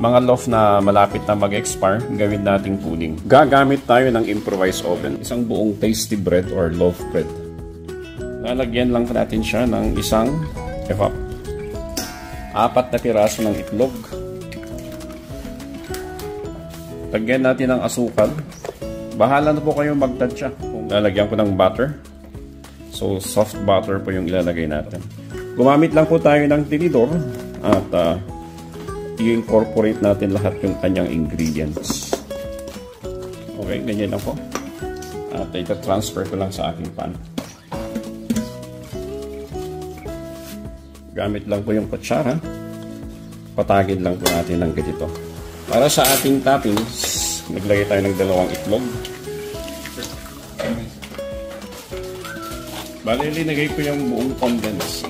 mga loaf na malapit na mag-expire, gawin nating pudding. Gagamit tayo ng improvised oven. Isang buong tasty bread or loaf bread. Lalagyan lang natin siya ng isang evap. 4 na piraso ng itlog. Lagyan natin ng asukal. Bahala na po kayong magtansya. Lalagyan ko ng butter. So, soft butter po yung ilalagay natin. Gumamit lang po tayo ng tinidor at i-incorporate natin lahat yung kanyang ingredients. Okay, ganyan lang po. At ita-transfer ko lang sa aking pan. Gamit lang po yung kutsara. Patagin lang po natin ng ganito. Para sa ating toppings, naglagay tayo ng 2 itlog. Bale, linagay ko yung buong condensed.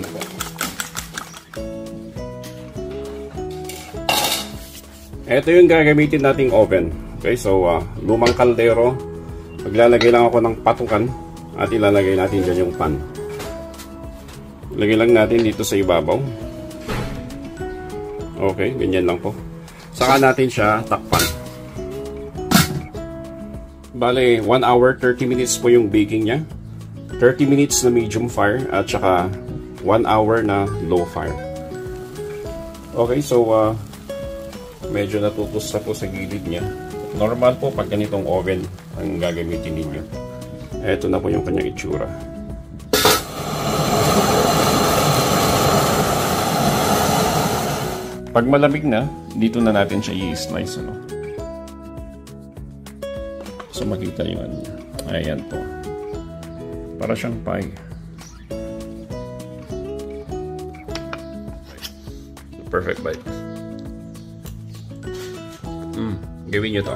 Ito yung gagamitin nating oven. Okay, so lumang kaldero. Maglalagay lang ako ng patukan at ilalagay natin dyan yung pan. Lagay lang natin dito sa ibabaw. Okay, ganyan lang po. Saka natin siya takpan. Bale, 1 hour 30 minutes po yung baking niya. 30 minutes na medium fire at saka 1 hour na low fire. Okay, so medyo natutos na po sa gilid niya. Normal po pag ganitong oven ang gagamitin ninyo. Ito na po yung kanyang itsura. Pag malamig na, dito na natin siya i-slice. Ano? So makita nyo ano. Ayan po. Para siyang pie. Perfect bite. Gawin nyo to.